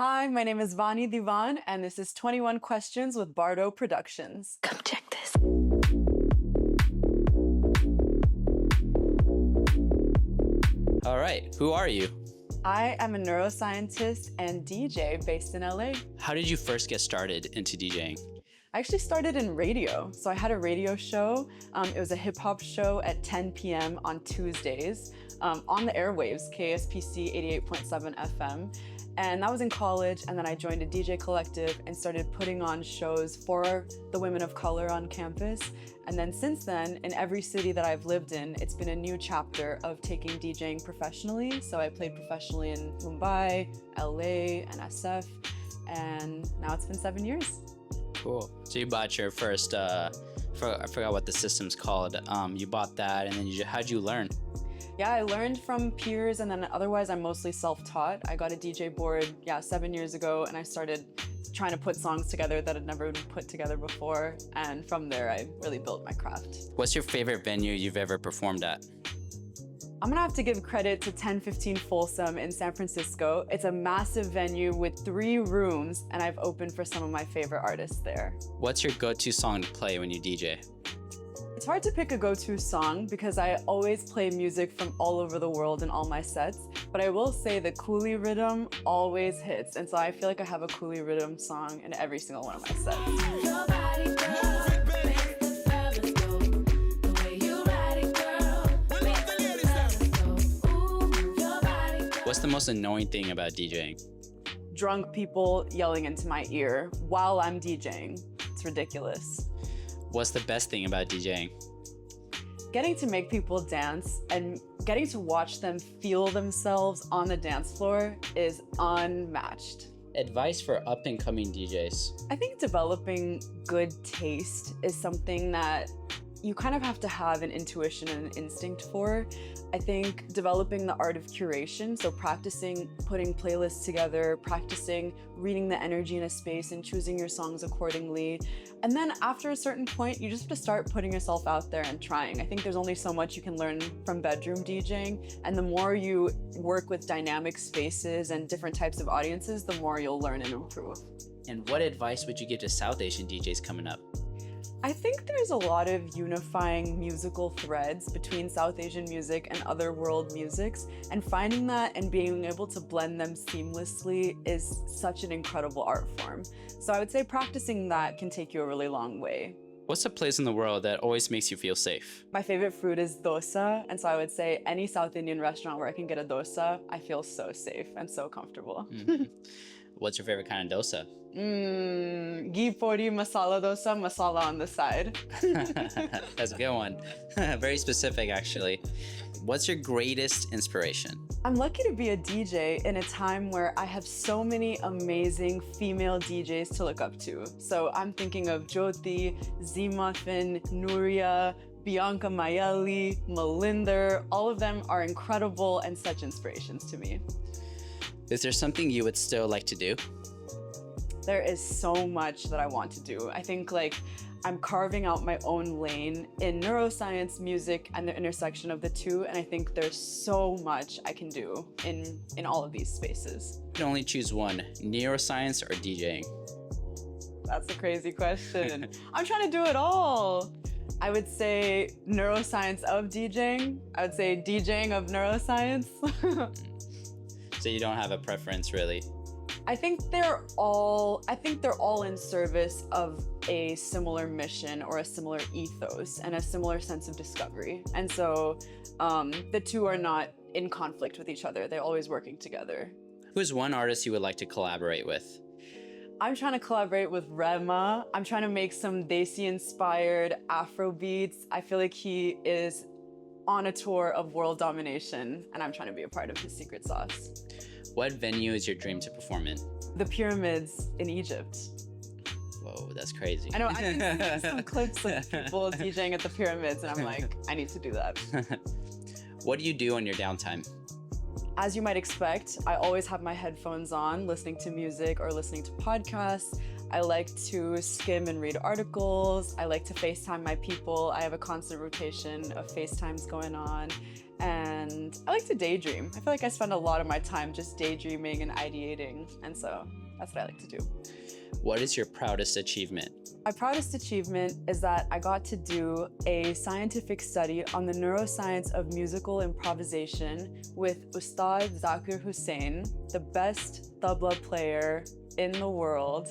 Hi, my name is Vani Dewan, and this is 21 Questions with Bardo Productions. Come check this. All right, who are you? I am a neuroscientist and DJ based in LA. How did you first get started into DJing? I actually started in radio. So I had a radio show. It was a hip hop show at 10 p.m. on Tuesdays on the airwaves, KSPC 88.7 FM. And that was in college. And then I joined a DJ collective and started putting on shows for the women of color on campus. And then since then, in every city that I've lived in, it's been a new chapter of taking DJing professionally. So I played professionally in Mumbai, LA, and SF. And now it's been 7 years. Cool. So you bought your first, I forgot what the system's called. You bought that, and then how'd you learn? Yeah, I learned from peers, and then otherwise I'm mostly self-taught. I got a DJ board, 7 years ago, and I started trying to put songs together that had never been put together before. And from there, I really built my craft. What's your favorite venue you've ever performed at? I'm gonna have to give credit to 1015 Folsom in San Francisco. It's a massive venue with 3 rooms, and I've opened for some of my favorite artists there. What's your go-to song to play when you DJ? It's hard to pick a go-to song because I always play music from all over the world in all my sets, but I will say the Coolie rhythm always hits, and so I feel like I have a Coolie rhythm song in every single one of my sets. What's the most annoying thing about DJing? Drunk people yelling into my ear while I'm DJing. It's ridiculous. What's the best thing about DJing? Getting to make people dance and getting to watch them feel themselves on the dance floor is unmatched. Advice for up-and-coming DJs. I think developing good taste is something that you kind of have to have an intuition and an instinct for. I think developing the art of curation, so practicing putting playlists together, practicing reading the energy in a space and choosing your songs accordingly. And then after a certain point, you just have to start putting yourself out there and trying. I think there's only so much you can learn from bedroom DJing, and the more you work with dynamic spaces and different types of audiences, the more you'll learn and improve. And what advice would you give to South Asian DJs coming up? I think there's a lot of unifying musical threads between South Asian music and other world musics, and finding that and being able to blend them seamlessly is such an incredible art form. So I would say practicing that can take you a really long way. What's a place in the world that always makes you feel safe? My favorite food is dosa, and so I would say any South Indian restaurant where I can get a dosa, I feel so safe and so comfortable. Mm-hmm. What's your favorite kind of dosa? Ghee pori masala dosa, masala on the side. That's a good one. Very specific, actually. What's your greatest inspiration? I'm lucky to be a DJ in a time where I have so many amazing female DJs to look up to. So I'm thinking of Jyoti, Z-Muffin, Nuria, Bianca Mayeli, Malinder. All of them are incredible and such inspirations to me. Is there something you would still like to do? There is so much that I want to do. I think I'm carving out my own lane in neuroscience, music, and the intersection of the two, and I think there's so much I can do in all of these spaces. You can only choose one, neuroscience or DJing? That's a crazy question. I'm trying to do it all. I would say neuroscience of DJing. I would say DJing of neuroscience. So you don't have a preference, really? I think they're all in service of a similar mission or a similar ethos and a similar sense of discovery. And so the two are not in conflict with each other. They're always working together. Who's one artist you would like to collaborate with? I'm trying to collaborate with Rema. I'm trying to make some Desi-inspired Afro beats. I feel like he is on a tour of world domination, and I'm trying to be a part of his secret sauce. What venue is your dream to perform in? The pyramids in Egypt. Whoa, that's crazy. I know, I've been seeing some clips of people DJing at the pyramids, and I'm like, I need to do that. What do you do on your downtime? As you might expect, I always have my headphones on, listening to music or listening to podcasts. I like to skim and read articles. I like to FaceTime my people. I have a constant rotation of FaceTimes going on. And I like to daydream. I feel like I spend a lot of my time just daydreaming and ideating, and so that's what I like to do. What is your proudest achievement? My proudest achievement is that I got to do a scientific study on the neuroscience of musical improvisation with Ustad Zakir Hussain, the best tabla player in the world.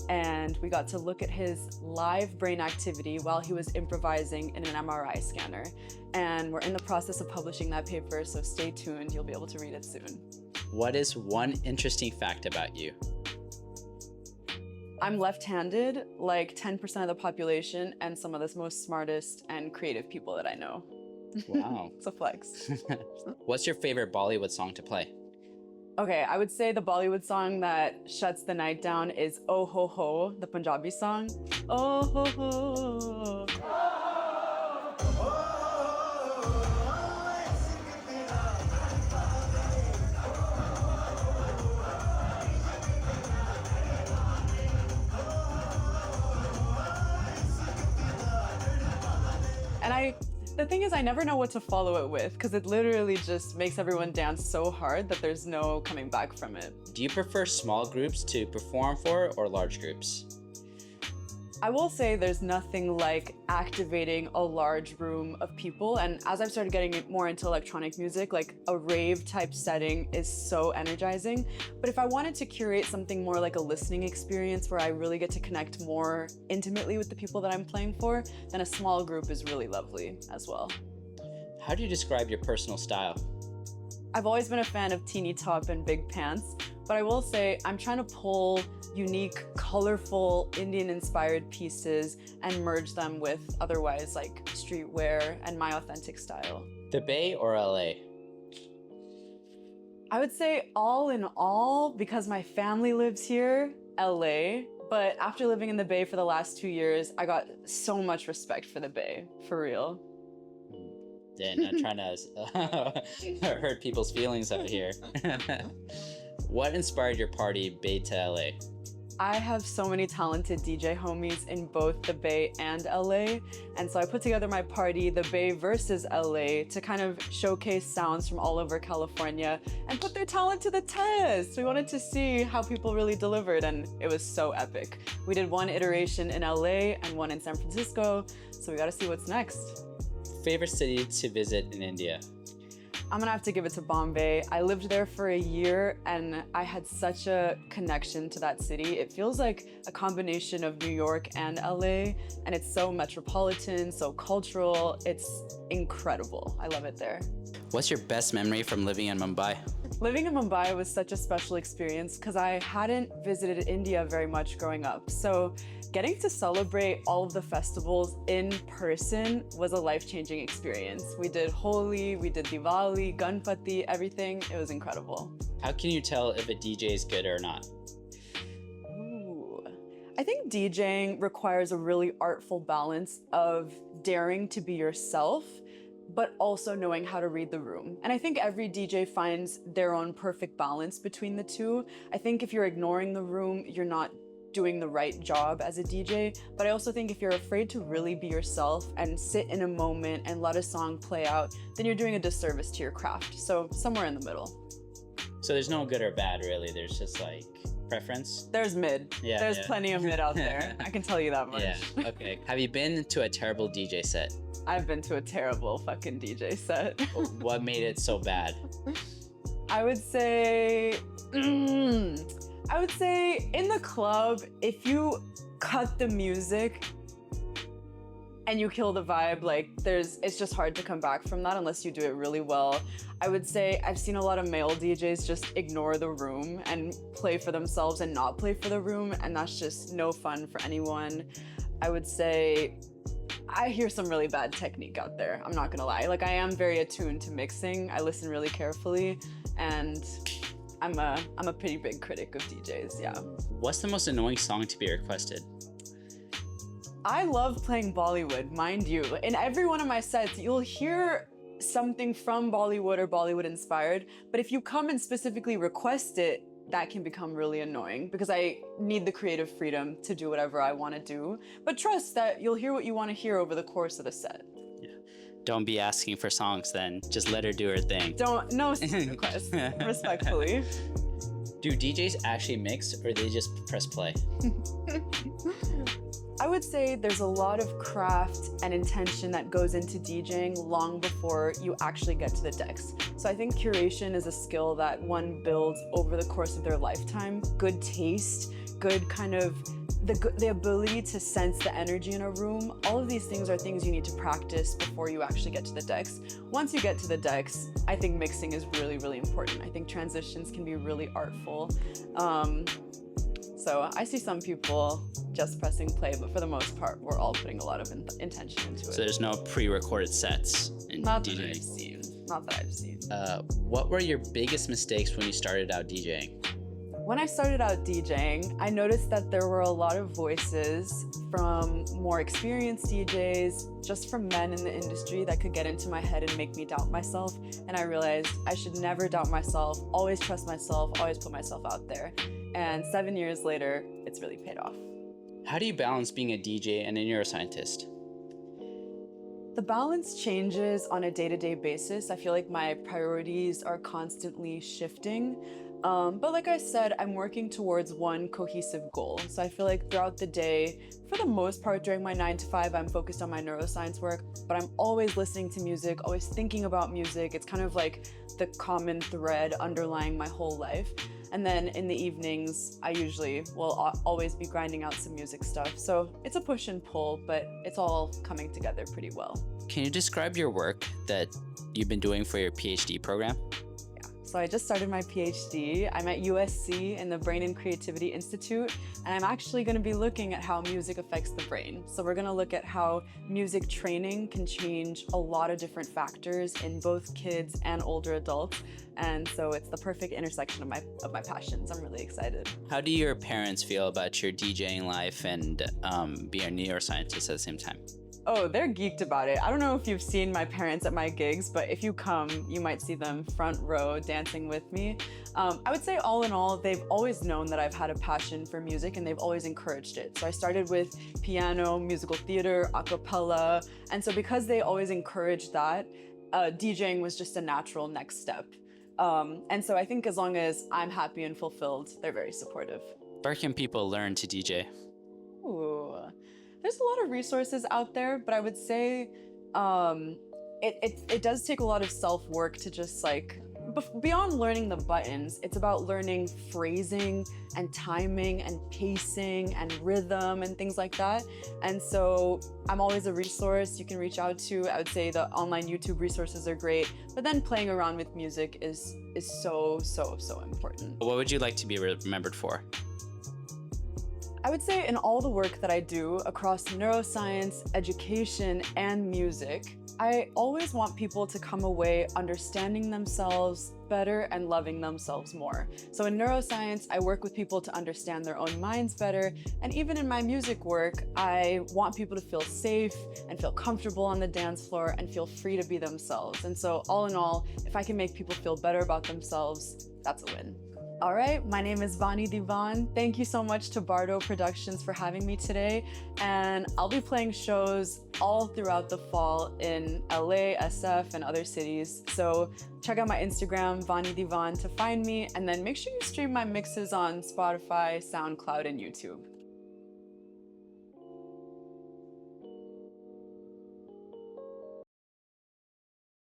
And we got to look at his live brain activity while he was improvising in an MRI scanner. And we're in the process of publishing that paper, so stay tuned. You'll be able to read it soon. What is one interesting fact about you? I'm left-handed, like 10% of the population, and some of the most smartest and creative people that I know. Wow. It's a flex. What's your favorite Bollywood song to play? Okay, I would say the Bollywood song that shuts the night down is Oh Ho Ho, the Punjabi song. Oh Ho Ho. And the thing is, I never know what to follow it with because it literally just makes everyone dance so hard that there's no coming back from it. Do you prefer small groups to perform for or large groups? I will say there's nothing like activating a large room of people, and as I've started getting more into electronic music, like a rave type setting is so energizing. But if I wanted to curate something more like a listening experience where I really get to connect more intimately with the people that I'm playing for, then a small group is really lovely as well. How do you describe your personal style? I've always been a fan of teeny top and big pants, but I will say I'm trying to pull unique, colorful, Indian-inspired pieces and merge them with otherwise like streetwear and my authentic style. The Bay or LA? I would say all in all, because my family lives here, LA, but after living in the Bay for the last 2 years, I got so much respect for the Bay, for real. Not trying to hurt people's feelings out here. What inspired your party Bay to LA? I have so many talented DJ homies in both the Bay and LA, and so I put together my party, the Bay versus LA, to kind of showcase sounds from all over California and put their talent to the test. We wanted to see how people really delivered, and it was so epic. We did one iteration in LA and one in San Francisco, so we gotta see what's next. Favorite city to visit in India? I'm gonna have to give it to Bombay. I lived there for a year and I had such a connection to that city. It feels like a combination of New York and LA, and it's so metropolitan, so cultural. It's incredible. I love it there. What's your best memory from living in Mumbai? Living in Mumbai was such a special experience because I hadn't visited India very much growing up. So getting to celebrate all of the festivals in person was a life-changing experience. We did Holi, we did Diwali, Ganpati, everything. It was incredible. How can you tell if a DJ is good or not? Ooh. I think DJing requires a really artful balance of daring to be yourself, but also knowing how to read the room. And I think every DJ finds their own perfect balance between the two. I think if you're ignoring the room, you're not doing the right job as a DJ, but I also think if you're afraid to really be yourself and sit in a moment and let a song play out, then you're doing a disservice to your craft. So somewhere in the middle. So there's no good or bad, really. There's just like preference. There's mid. Yeah, There's yeah. plenty of mid out there. I can tell you that much. Yeah, okay. Have you been to a terrible DJ set? I've been to a terrible fucking DJ set. What made it so bad? I would say in the club, if you cut the music and you kill the vibe, like it's just hard to come back from that unless you do it really well. I would say I've seen a lot of male DJs just ignore the room and play for themselves and not play for the room, and that's just no fun for anyone. I would say I hear some really bad technique out there, I'm not gonna lie. Like, I am very attuned to mixing, I listen really carefully, and I'm a pretty big critic of DJs, yeah. What's the most annoying song to be requested? I love playing Bollywood, mind you. In every one of my sets, you'll hear something from Bollywood or Bollywood inspired, but if you come and specifically request it, that can become really annoying because I need the creative freedom to do whatever I want to do. But trust that you'll hear what you want to hear over the course of the set. Yeah. Don't be asking for songs then. Just let her do her thing. No requests, respectfully. Do DJs actually mix or they just press play? I would say there's a lot of craft and intention that goes into DJing long before you actually get to the decks. So I think curation is a skill that one builds over the course of their lifetime. Good taste, good kind of the ability to sense the energy in a room. All of these things are things you need to practice before you actually get to the decks. Once you get to the decks, I think mixing is really, really important. I think transitions can be really artful. So I see some people just pressing play, but for the most part, we're all putting a lot of intention into it. So there's no pre-recorded sets in Not DJing? that I've seen. Not that I've seen. What were your biggest mistakes when you started out DJing? When I started out DJing, I noticed that there were a lot of voices from more experienced DJs, just from men in the industry that could get into my head and make me doubt myself. And I realized I should never doubt myself, always trust myself, always put myself out there. And 7 years later, it's really paid off. How do you balance being a DJ and a neuroscientist? The balance changes on a day-to-day basis. I feel like my priorities are constantly shifting. But like I said, I'm working towards one cohesive goal. So I feel like throughout the day, for the most part during my 9 to 5, I'm focused on my neuroscience work, but I'm always listening to music, always thinking about music. It's kind of like the common thread underlying my whole life. And then in the evenings, I usually will always be grinding out some music stuff. So it's a push and pull, but it's all coming together pretty well. Can you describe your work that you've been doing for your PhD program? So I just started my PhD. I'm at USC in the Brain and Creativity Institute, and I'm actually going to be looking at how music affects the brain. So we're going to look at how music training can change a lot of different factors in both kids and older adults. And so it's the perfect intersection of my passions. I'm really excited. How do your parents feel about your DJing life and being a neuroscientist at the same time? Oh, they're geeked about it. I don't know if you've seen my parents at my gigs, but if you come, you might see them front row dancing with me. I would say all in all, they've always known that I've had a passion for music and they've always encouraged it. So I started with piano, musical theater, a cappella. And so because they always encouraged that, DJing was just a natural next step. And so I think as long as I'm happy and fulfilled, they're very supportive. Where can people learn to DJ? Ooh. There's a lot of resources out there, but I would say it does take a lot of self-work to just like, beyond learning the buttons, it's about learning phrasing and timing and pacing and rhythm and things like that. And so I'm always a resource you can reach out to. I would say the online YouTube resources are great, but then playing around with music is so important. What would you like to be remembered for? I would say in all the work that I do across neuroscience, education, and music, I always want people to come away understanding themselves better and loving themselves more. So in neuroscience, I work with people to understand their own minds better. And even in my music work, I want people to feel safe and feel comfortable on the dance floor and feel free to be themselves. And so all in all, if I can make people feel better about themselves, that's a win. All right, my name is Vani Dewan. Thank you so much to Bardo Productions for having me today. And I'll be playing shows all throughout the fall in LA, SF, and other cities. So check out my Instagram, Vani Dewan, to find me. And then make sure you stream my mixes on Spotify, SoundCloud, and YouTube.